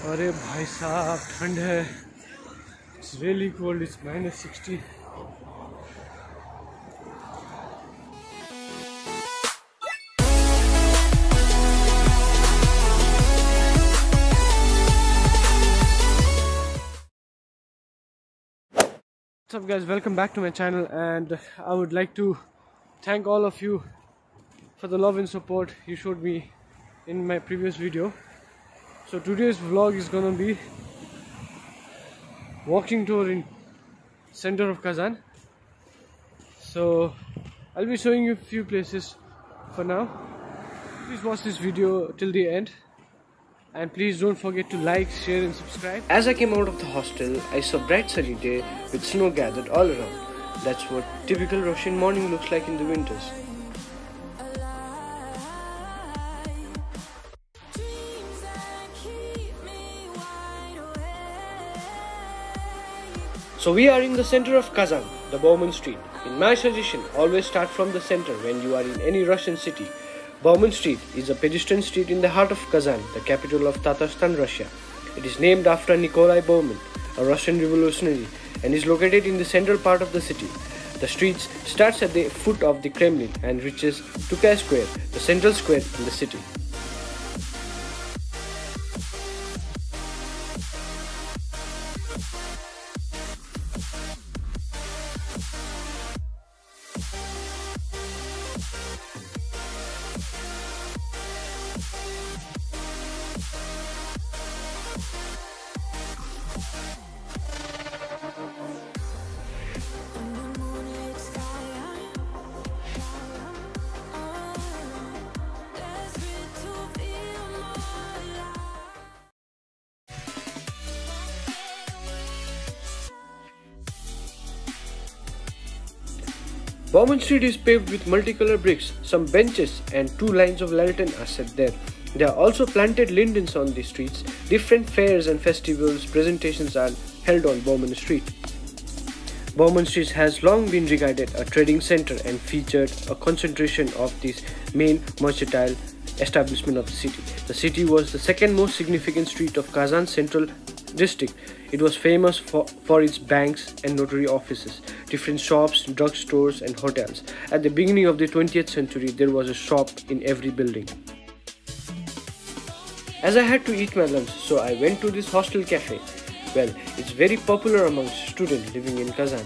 अरे भाई साहब ठंड है. It's really cold. It's -60. What's up guys, welcome back to my channel, and I would like to thank all of you for the love and support you showed me in my previous video. So today's vlog is gonna be walking tour in center of Kazan. So I'll be showing you a few places for now. Please watch this video till the end, and please don't forget to like, share and subscribe. As I came out of the hostel, I saw a bright sunny day with snow gathered all around. That's what typical Russian morning looks like in the winters. So we are in the center of Kazan, the Bauman Street. In my suggestion, always start from the center when you are in any Russian city. Bauman Street is a pedestrian street in the heart of Kazan, the capital of Tatarstan, Russia. It is named after Nikolai Bauman, a Russian revolutionary, and is located in the central part of the city. The street starts at the foot of the Kremlin and reaches Tukhay Square, the central square in the city. Bauman Street is paved with multicolor bricks. Some benches and 2 lines of lantern are set there. There are also planted lindens on the streets. Different fairs and festivals presentations are held on Bauman Street. Bauman Street has long been regarded a trading center and featured a concentration of this main mercantile establishment of the city. The city was the second most significant street of Kazan Central District. It was famous for its banks and notary offices, different shops, drugstores and hotels. At the beginning of the 20th century, there was a shop in every building. As I had to eat my lunch, so I went to this hostel cafe. Well, it's very popular amongst students living in Kazan.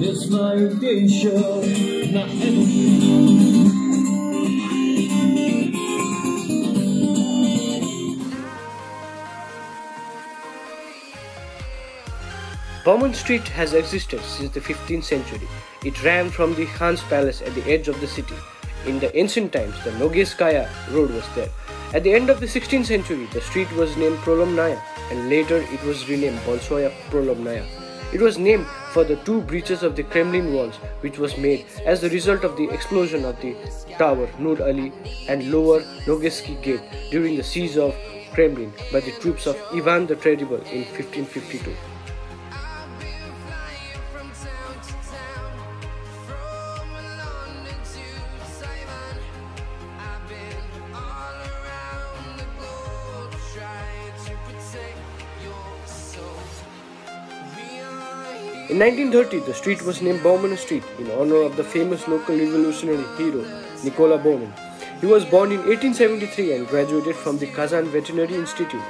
Nie znаю pięcia na Bauman Street has existed since the 15th century. It ran from the Khan's palace at the edge of the city. In the ancient times, the Nogeskaya road was there. At the end of the 16th century, the street was named Prolomnaya, and later it was renamed Bolshoya Prolomnaya. It was named for the 2 breaches of the Kremlin walls, which was made as the result of the explosion of the tower Nur Ali and lower Nogesky Gate during the siege of Kremlin by the troops of Ivan the Terrible in 1552. In 1930, the street was named Bauman Street in honor of the famous local revolutionary hero Nikolai Bauman. He was born in 1873 and graduated from the Kazan Veterinary Institute.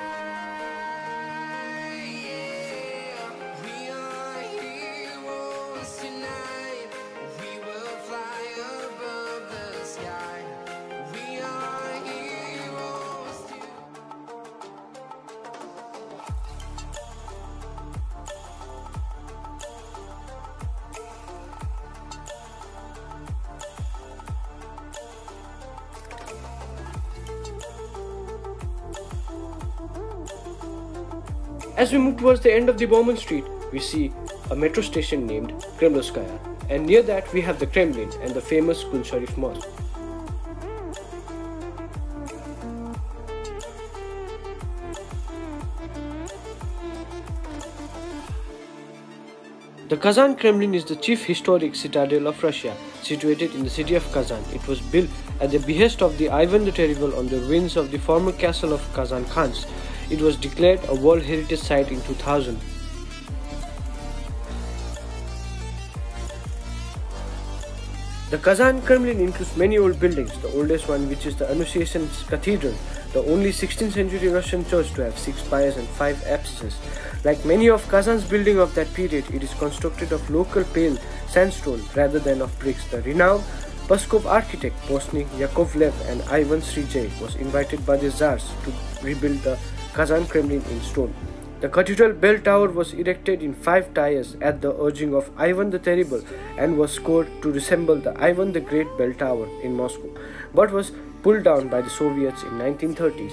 As we move towards the end of the Bauman Street, we see a metro station named Kremlovskaya, and near that we have the Kremlin and the famous Kul Sharif Mosque. The Kazan Kremlin is the chief historic citadel of Russia, situated in the city of Kazan. It was built at the behest of the Ivan the Terrible on the ruins of the former castle of Kazan Khans. It was declared a World Heritage Site in 2000. The Kazan Kremlin includes many old buildings, the oldest one which is the Annunciation Cathedral, the only 16th century Russian church to have 6 spires and 5 apses. Like many of Kazan's buildings of that period, it is constructed of local pale sandstone rather than of bricks. The renowned Pskov architect Bosnik Yakovlev and Ivan Srijay was invited by the Tsars to rebuild the Kazan Kremlin in stone. The cathedral bell tower was erected in 5 tiers at the urging of Ivan the Terrible and was scored to resemble the Ivan the Great bell tower in Moscow, but was pulled down by the Soviets in 1930s.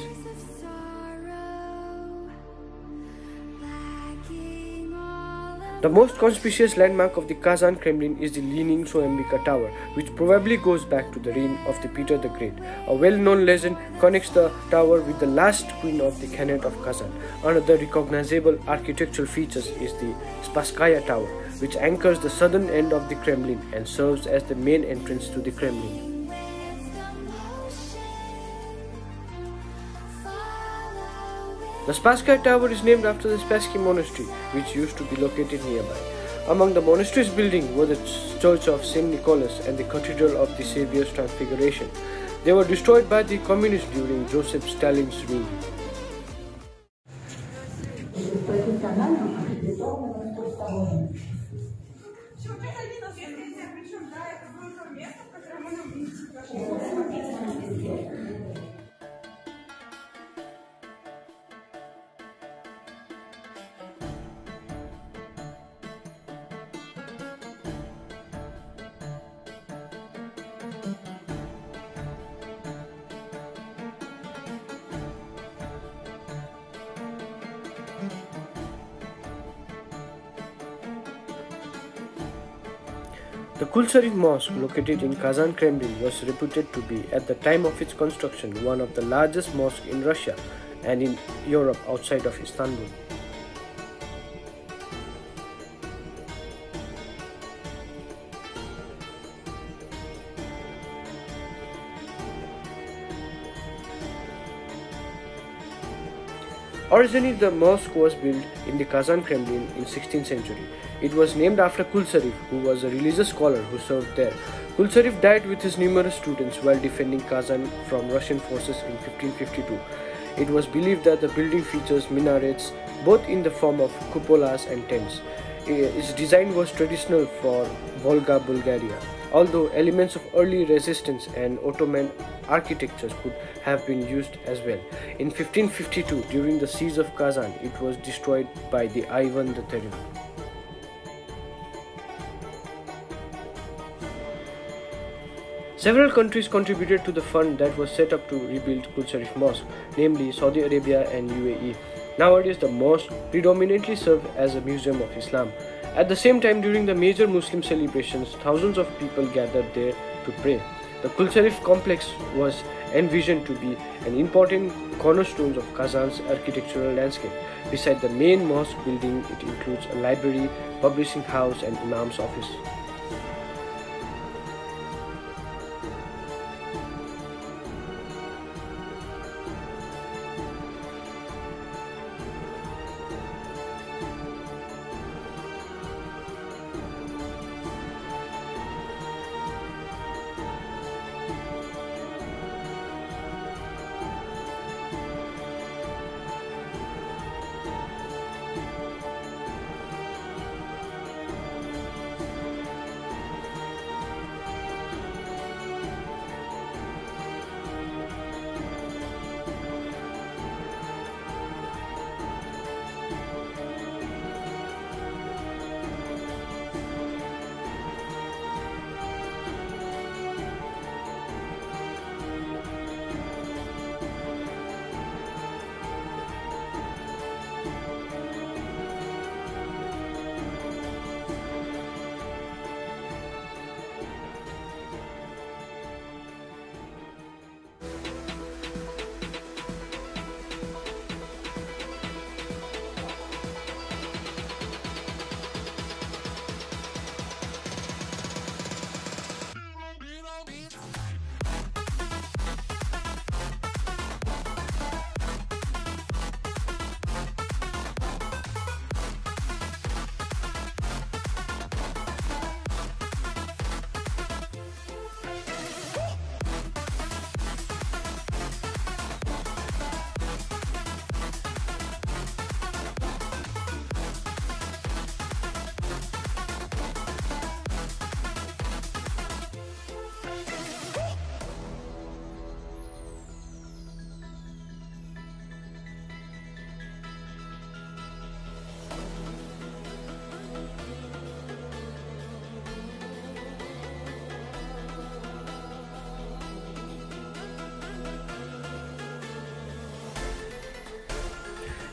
The most conspicuous landmark of the Kazan Kremlin is the Leaning Soembika Tower, which probably goes back to the reign of the Peter the Great. A well-known legend connects the tower with the last queen of the Khanate of Kazan. Another recognizable architectural feature is the Spasskaya Tower, which anchors the southern end of the Kremlin and serves as the main entrance to the Kremlin. The Spasskaya Tower is named after the Spassky Monastery, which used to be located nearby. Among the monastery's buildings were the Church of St. Nicholas and the Cathedral of the Saviour's Transfiguration. They were destroyed by the communists during Joseph Stalin's reign. The Kul Sharif Mosque, located in Kazan Kremlin, was reputed to be, at the time of its construction, one of the largest mosques in Russia and in Europe outside of Istanbul. Originally, the mosque was built in the Kazan Kremlin in 16th century. It was named after Kul Sharif, who was a religious scholar who served there. Kul Sharif died with his numerous students while defending Kazan from Russian forces in 1552. It was believed that the building features minarets both in the form of cupolas and tents. Its design was traditional for Volga, Bulgaria, although elements of early Resistance and Ottoman architectures could have been used as well. In 1552, during the siege of Kazan, it was destroyed by the Ivan the Terrible. Several countries contributed to the fund that was set up to rebuild Kul Sharif Mosque, namely Saudi Arabia and UAE. Nowadays, the mosque predominantly serves as a museum of Islam. At the same time, during the major Muslim celebrations, thousands of people gathered there to pray. The Kul Sharif complex was envisioned to be an important cornerstone of Kazan's architectural landscape. Beside the main mosque building, it includes a library, publishing house, and imam's office.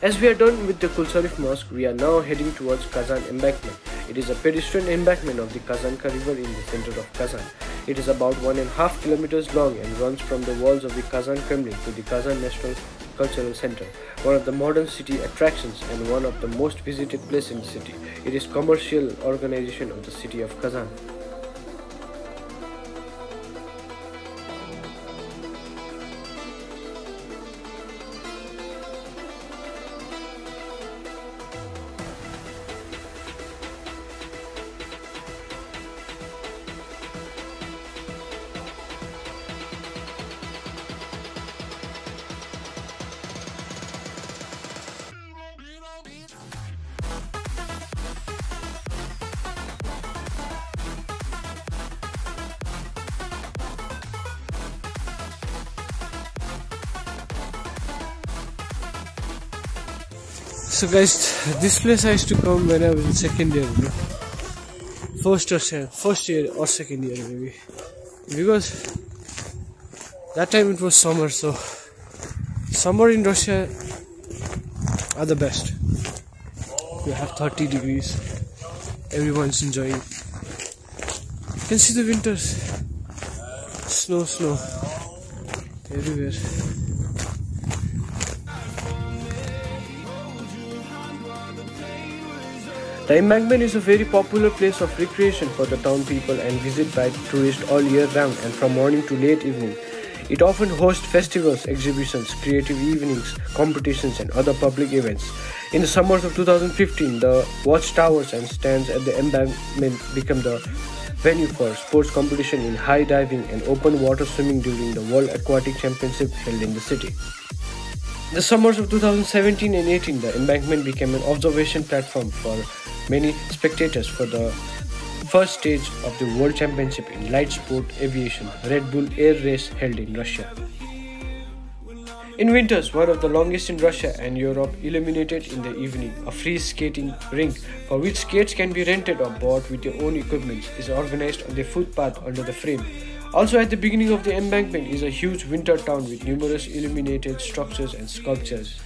As we are done with the Kulsarif Mosque, we are now heading towards Kazan embankment. It is a pedestrian embankment of the Kazanka river in the center of Kazan. It is about 1.5 kilometers long and runs from the walls of the Kazan Kremlin to the Kazan National Cultural Center, one of the modern city attractions and one of the most visited places in the city. It is commercial organization of the city of Kazan. So guys, this place I used to come when I was in second year, first year or second year maybe, because that time it was summer. So summer in Russia are the best. You have 30 degrees, everyone's enjoying. You can see the winters, snow everywhere. The embankment is a very popular place of recreation for the town people and visited by tourists all year round and from morning to late evening. It often hosts festivals, exhibitions, creative evenings, competitions and other public events. In the summers of 2015, the watchtowers and stands at the embankment became the venue for sports competition in high diving and open water swimming during the World Aquatic Championship held in the city. In the summers of 2017 and 18, the embankment became an observation platform for many spectators for the first stage of the World Championship in light sport aviation, Red Bull Air Race held in Russia. In winters, one of the longest in Russia and Europe, illuminated in the evening, a free skating rink for which skates can be rented or bought with your own equipment is organized on the footpath under the frame. Also at the beginning of the embankment is a huge winter town with numerous illuminated structures and sculptures.